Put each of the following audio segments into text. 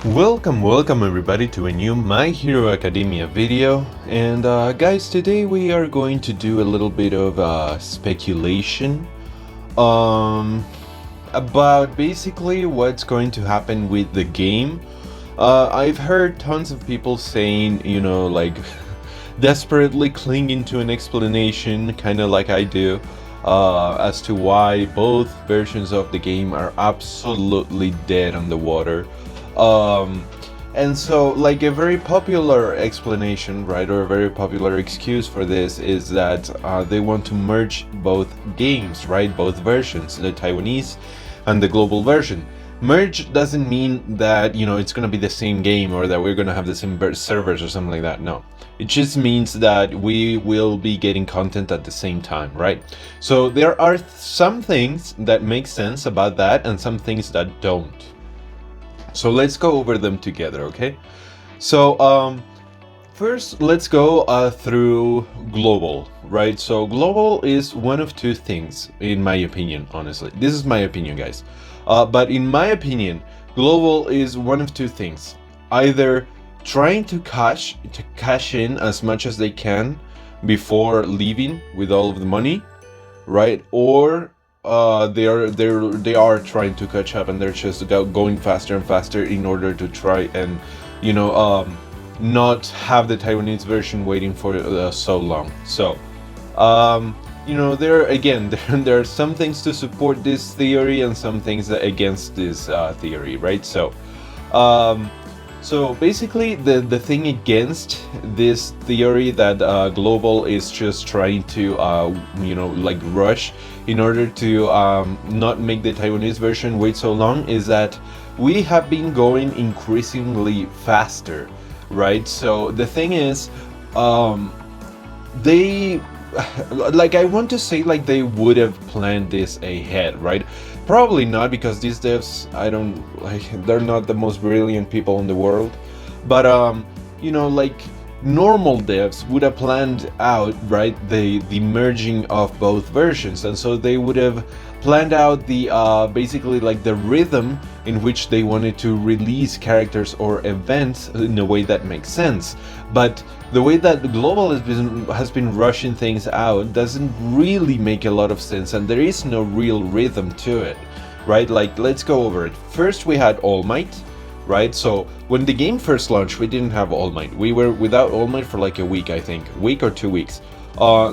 Welcome everybody to a new My Hero Academia video. And guys, today we are going to do a little bit of speculation about basically what's going to happen with the game. I've heard tons of people saying, like desperately clinging to an explanation, kind of like I do, as to why both versions of the game are absolutely dead on the water. And so, like, a very popular explanation, right, or a very popular excuse for this is that they want to merge both games, right, both versions, the Taiwanese and the global version. Merge doesn't mean that, it's going to be the same game or that we're going to have the same servers or something like that. No, it just means that we will be getting content at the same time, right? So there are some things that make sense about that and some things that don't. So let's go over them together, okay? So first, let's go through global, right? So global is one of two things, in my opinion, honestly. This is my opinion, guys. But in my opinion, global is one of two things. Either trying to cash in as much as they can before leaving with all of the money, right? Or they are trying to catch up and they're just going faster and faster in order to try and not have the Taiwanese version waiting for so long. So there are some things to support this theory and some things that against this theory, right? So basically the thing against this theory that global is just trying to rush in order to not make the Taiwanese version wait so long is that we have been going increasingly faster, right? So the thing is, they, like, I want to say like they would have planned this ahead, right? Probably not, because these devs, they're not the most brilliant people in the world, but like normal devs would have planned out, right, the merging of both versions, and so they would have planned out the basically like the rhythm in which they wanted to release characters or events in a way that makes sense. But the way that global has been rushing things out doesn't really make a lot of sense, and there is no real rhythm to it, right? Like, let's go over it. First, we had All Might, right? So when the game first launched, we didn't have All Might. We were without All Might for like a week, I think, week or 2 weeks.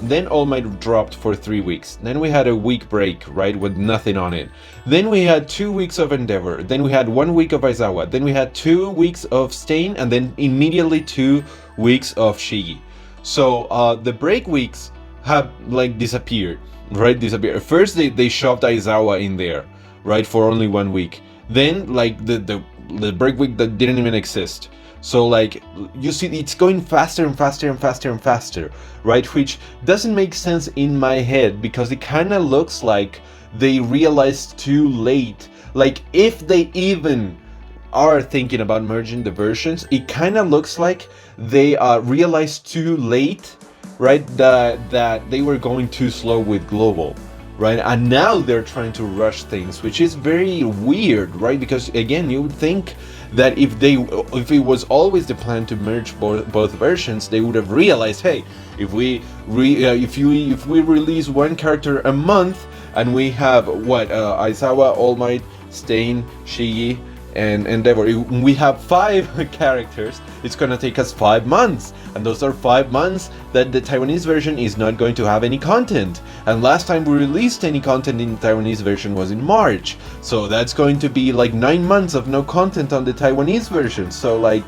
Then All Might dropped for 3 weeks. Then we had a week break, right, with nothing on it. Then we had 2 weeks of Endeavor. Then we had 1 week of Aizawa. Then we had 2 weeks of Stain, and then immediately 2 weeks of Shigi. So the break weeks have like disappeared, right? First they shoved Aizawa in there, right, for only 1 week. Then like the break week that didn't even exist. So like, you see, it's going faster and faster and faster and faster, right? Which doesn't make sense in my head, because it kind of looks like they realized too late. Like, if they even are thinking about merging the versions, it kind of looks like they realized too late, right, that they were going too slow with global, right? And now they're trying to rush things, which is very weird, right? Because again, you would think that if it was always the plan to merge both versions, they would have realized, hey, if we release one character a month and we have Aizawa, All Might, Stain, Shigi, and Endeavor, we have 5 characters, it's gonna take us 5 months, and those are 5 months that the Taiwanese version is not going to have any content. And last time we released any content in the Taiwanese version was in March, so that's going to be like 9 months of no content on the Taiwanese version. So like,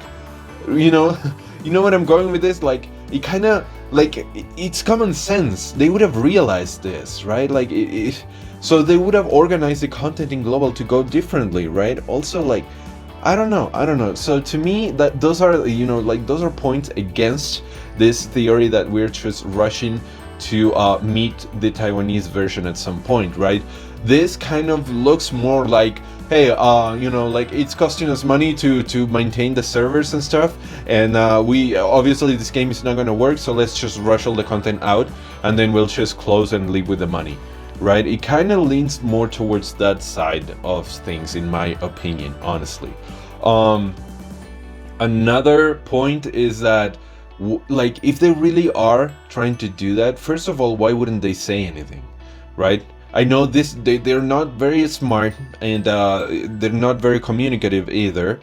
you know what I'm going with this? Like, it kind of like, it's common sense. They would have realized this, right? Like so they would have organized the content in global to go differently, right? Also, like, I don't know. So to me, that those are those are points against this theory that we're just rushing to meet the Taiwanese version at some point, right? This kind of looks more like, hey, like, it's costing us money to maintain the servers and stuff, and we obviously this game is not going to work, so let's just rush all the content out and then we'll just close and leave with the money, right? It kind of leans more towards that side of things, in my opinion, honestly. Another point is that, like, if they really are trying to do that, first of all, why wouldn't they say anything, right? I know they're not very smart, and they're not very communicative either,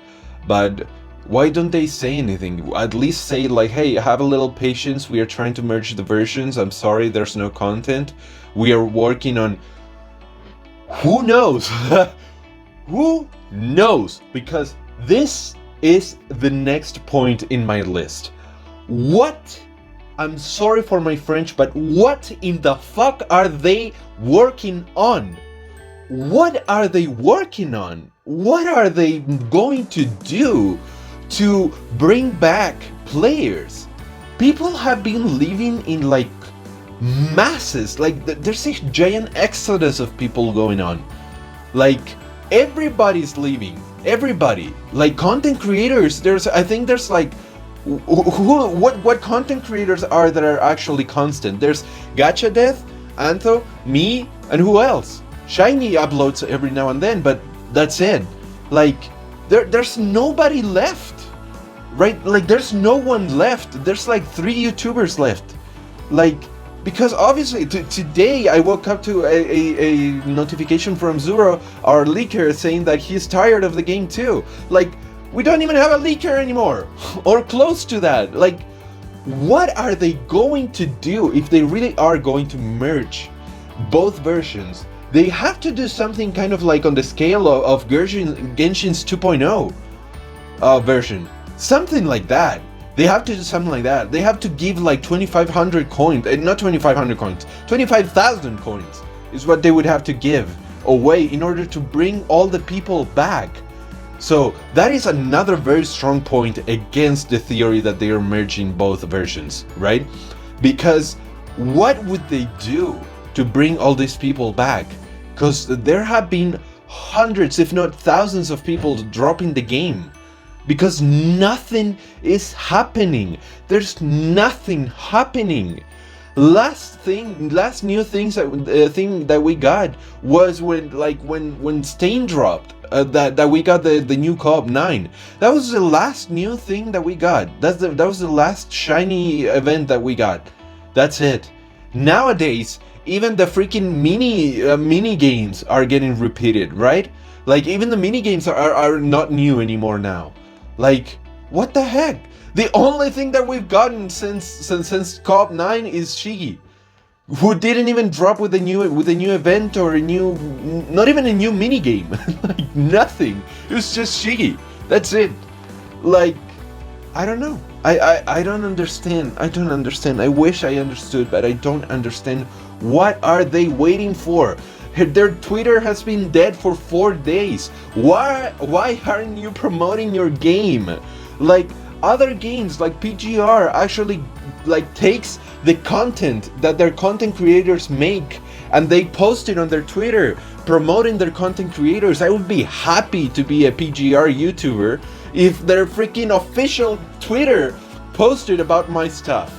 but why don't they say anything? At least say, like, hey, have a little patience, we are trying to merge the versions, I'm sorry, there's no content, we are working on... Who knows? Who knows? Because this is the next point in my list. What? I'm sorry for my French, but what in the fuck are they working on? What are they working on? What are they going to do to bring back players? People have been living in like masses, like there's a giant exodus of people going on. Like everybody's leaving. Everybody, like content creators, I think there's like what content creators are that are actually constant? There's Gacha Death, Antho, me, and who else? Shiny uploads every now and then, but that's it. Like there's nobody left, right? Like there's no one left. There's like 3 YouTubers left, like. Because obviously, today I woke up to a notification from Zuro, our leaker, saying that he's tired of the game too. Like, we don't even have a leaker anymore, or close to that. Like, what are they going to do if they really are going to merge both versions? They have to do something kind of like on the scale of Genshin's 2.0 version. Something like that. They have to do something like that. They have to give like 2,500 coins, not 2,500 coins, 25,000 coins is what they would have to give away in order to bring all the people back. So that is another very strong point against the theory that they are merging both versions, right? Because what would they do to bring all these people back? Because there have been hundreds, if not thousands of people dropping the game. Because nothing is happening. There's nothing happening. Last new thing that we got was when Stain dropped. That we got the new Co-op 9. That was the last new thing that we got. That was the last shiny event that we got. That's it. Nowadays, even the freaking mini games are getting repeated, right? Like even the mini games are not new anymore now. Like, what the heck? The only thing that we've gotten since Co-op 9 is Shigi, who didn't even drop with a new event or not even a new mini game. Like nothing. It was just Shigi. That's it. Like, I don't know. I don't understand. I don't understand. I wish I understood, but I don't understand. What are they waiting for? Their Twitter has been dead for 4 days. Why aren't you promoting your game? Like other games like PGR actually like takes the content that their content creators make and they post it on their Twitter promoting their content creators. I would be happy to be a PGR YouTuber if their freaking official Twitter posted about my stuff.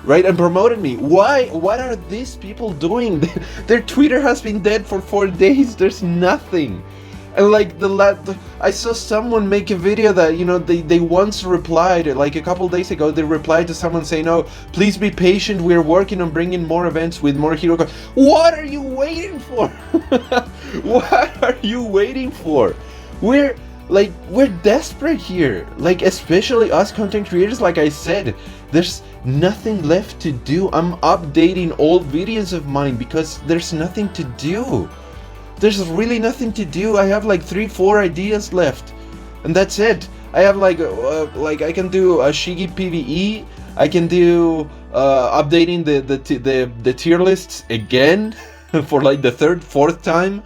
Right, and promoted me. Why? What are these people doing? Their Twitter has been dead for 4 days. There's nothing. And like I saw someone make a video that, you know, they once replied, like a couple days ago, they replied to someone saying, "Oh, please be patient. We're working on bringing more events with more hero." What are you waiting for? What are you waiting for? We're desperate here. Like especially us content creators. Like I said, there's nothing left to do. I'm updating old videos of mine because there's nothing to do. There's really nothing to do. I have like 3-4 ideas left, and that's it. I have like I can do a Shigi PvE. I can do updating the tier lists again for like the 3rd, 4th time.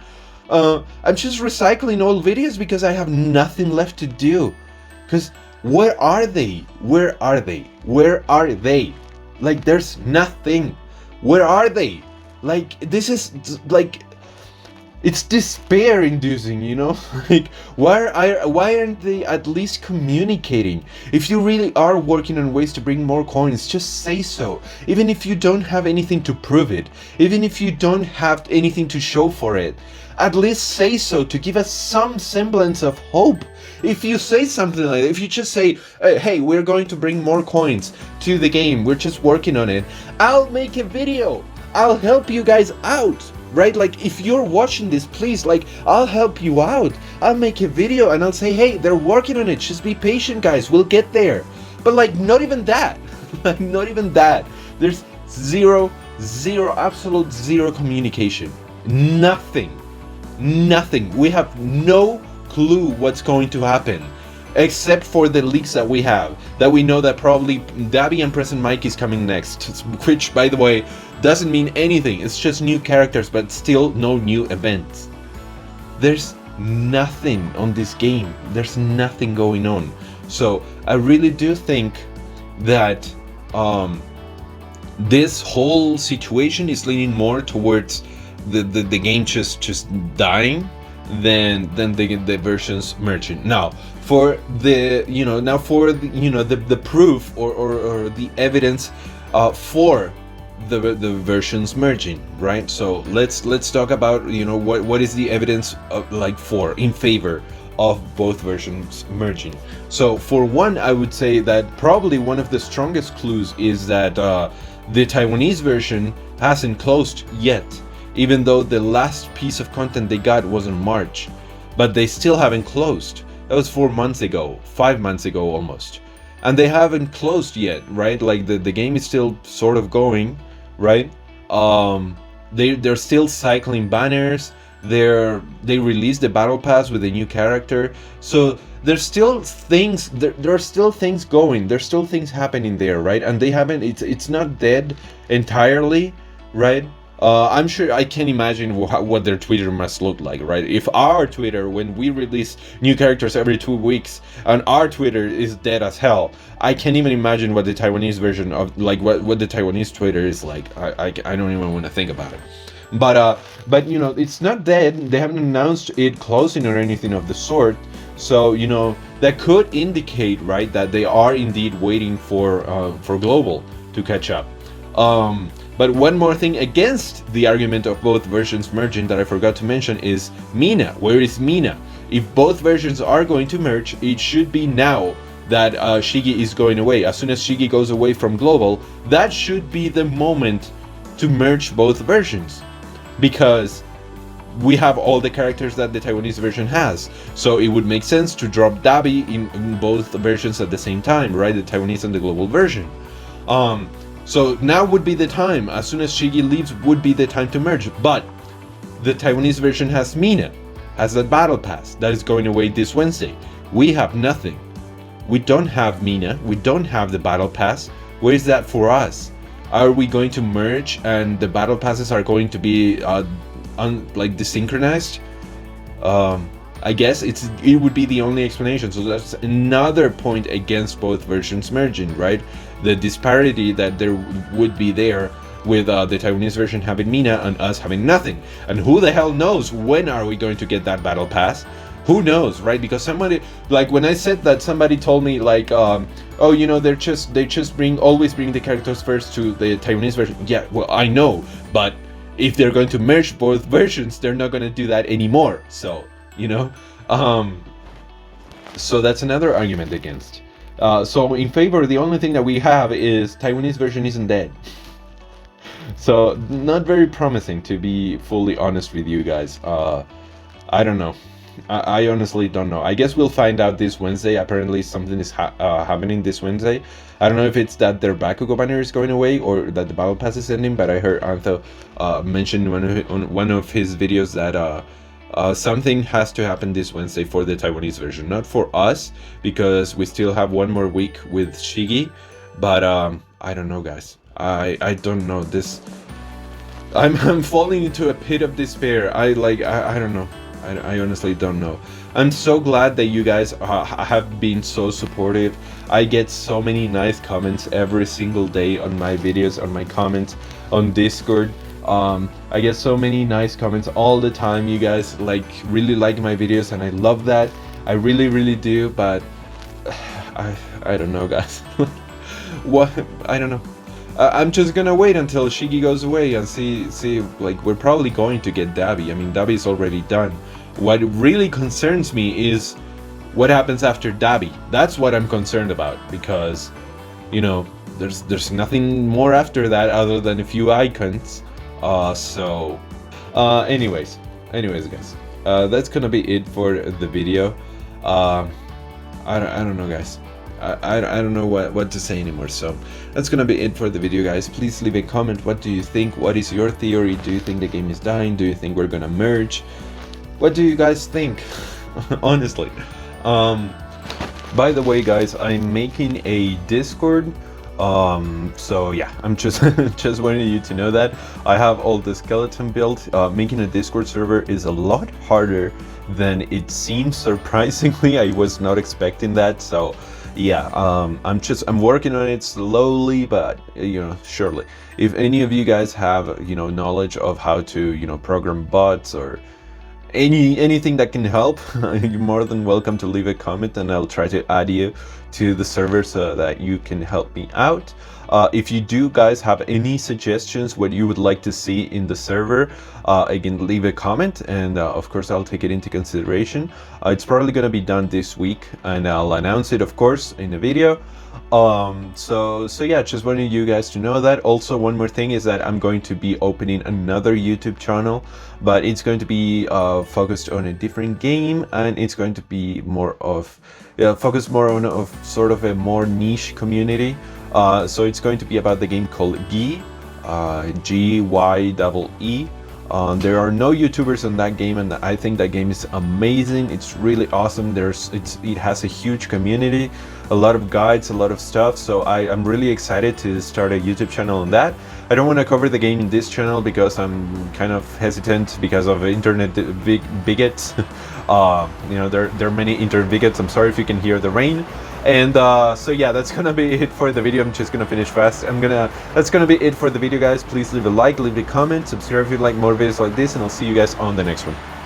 I'm just recycling old videos because I have nothing left to do. Because where are they? Where are they? Where are they? Like there's nothing. Where are they? Like this is like It's despair inducing, you know? Like, why aren't they at least communicating? If you really are working on ways to bring more coins, just say so. Even if you don't have anything to prove it, even if you don't have anything to show for it, at least say so to give us some semblance of hope. If you say something like that, if you just say, hey, we're going to bring more coins to the game, we're just working on it, I'll make a video. I'll help you guys out. Right? Like, if you're watching this, please, like, I'll help you out. I'll make a video and I'll say, hey, they're working on it. Just be patient, guys. We'll get there. But, like, not even that. Like, not even that. There's zero, absolute zero communication. Nothing. We have no clue what's going to happen. Except for the leaks that we have, that we know that probably Dabi and Present Mike is coming next, which, by the way, doesn't mean anything. It's just new characters, but still no new events. There's nothing on this game. There's nothing going on. So I really do think that this whole situation is leaning more towards the game just dying than the versions merging. Now, for the the proof or the evidence for the versions merging, right? So let's talk about what is the evidence of, like, in favor of both versions merging. So for one, I would say that probably one of the strongest clues is that the Taiwanese version hasn't closed yet, even though the last piece of content they got was in March, but they still haven't closed. That was 4 months ago, 5 months ago almost, and they haven't closed yet, right? Like the game is still sort of going, right? They're still cycling banners. They released the battle pass with a new character, so there's still things. There are still things going. There's still things happening there, right? And they haven't. It's not dead entirely, right? I'm sure I can imagine what their Twitter must look like, right? If our Twitter, when we release new characters every 2 weeks, and our Twitter is dead as hell, I can't even imagine what the Taiwanese version of, like, what the Taiwanese Twitter is like. I don't even want to think about it. But it's not dead. They haven't announced it closing or anything of the sort. So that could indicate, right, that they are indeed waiting for Global to catch up. But one more thing against the argument of both versions merging that I forgot to mention is Mina. Where is Mina? If both versions are going to merge, it should be now that Shigi is going away. As soon as Shigi goes away from Global, that should be the moment to merge both versions, because we have all the characters that the Taiwanese version has. So it would make sense to drop Dabi in both versions at the same time, right? The Taiwanese and the Global version. So now would be the time. As soon as Shigi leaves, would be the time to merge. But the Taiwanese version has Mina, has that battle pass that is going away this Wednesday. We have nothing. We don't have Mina. We don't have the battle pass. Where is that for us? Are we going to merge and the battle passes are going to be desynchronized? I guess it would be the only explanation. So that's another point against both versions merging, right? The disparity that there would be there with the Taiwanese version having Mina and us having nothing. And who the hell knows when are we going to get that battle pass? Who knows, right? Because somebody, like, when I said that, somebody told me, like, oh, they just always bring the characters first to the Taiwanese version. Yeah, well, I know, but if they're going to merge both versions, they're not going to do that anymore. So so that's another argument against. So in favor, the only thing that we have is Taiwanese version isn't dead. So not very promising, to be fully honest with you guys. I don't know. I honestly don't know. I guess we'll find out this Wednesday. Apparently something is happening this Wednesday. I don't know if it's that their Bakugo banner is going away or that the battle pass is ending, but I heard Antho mention on one of his videos that something has to happen this Wednesday for the Taiwanese version. Not for us, because we still have one more week with Shigi, but I don't know, guys. I don't know. I'm falling into a pit of despair. I don't know. I honestly don't know. I'm so glad that you guys have been so supportive. I get so many nice comments every single day on my videos, on my comments on Discord. I get so many nice comments all the time. You guys like really like my videos, and I love that. I really do. But I don't know, guys. What, I don't know. I'm just gonna wait until Shiggy goes away and see. Like, we're probably going to get Dabi. I mean, Dabi is already done. What really concerns me is what happens after Dabi. That's what I'm concerned about, because, you know, there's nothing more after that other than a few icons. Anyways, guys, that's gonna be it for the video. I don't know, guys. I don't know what to say anymore. So that's gonna be it for the video, guys. Please leave a comment. What do you think? What is your theory? Do you think the game is dying? Do you think we're gonna merge? What do you guys think? Honestly. By the way, guys, I'm making a Discord. So yeah, I'm just just wanting you to know that I have all the skeleton built. Making a Discord server is a lot harder than it seems. Surprisingly, I was not expecting that. So yeah, I'm working on it slowly, but you know, surely. If any of you guys have, you know, knowledge of how to, you know, program bots or anything that can help, you're more than welcome to leave a comment, and I'll try to add you to the server so that you can help me out. If you do, guys, have any suggestions what you would like to see in the server, again, leave a comment, and of course I'll take it into consideration. It's probably going to be done this week, and I'll announce it, of course, in a video. So yeah, just wanted you guys to know that. Also, one more thing is that I'm going to be opening another YouTube channel, but it's going to be focused on a different game, and it's going to be more of focused more on sort of a more niche community. So it's going to be about the game called Gye, Gye. There are no YouTubers on that game, and I think that game is amazing. It's really awesome. It has a huge community, a lot of guides, a lot of stuff. So I'm really excited to start a YouTube channel on that. I don't want to cover the game in this channel because I'm kind of hesitant because of internet bigots. You know, there are many internet bigots. I'm sorry if you can hear the rain. And so yeah, that's gonna be it for the video. I'm just gonna finish fast. That's gonna be it for the video, guys. Please leave a like, leave a comment, subscribe if you'd like more videos like this, and I'll see you guys on the next one.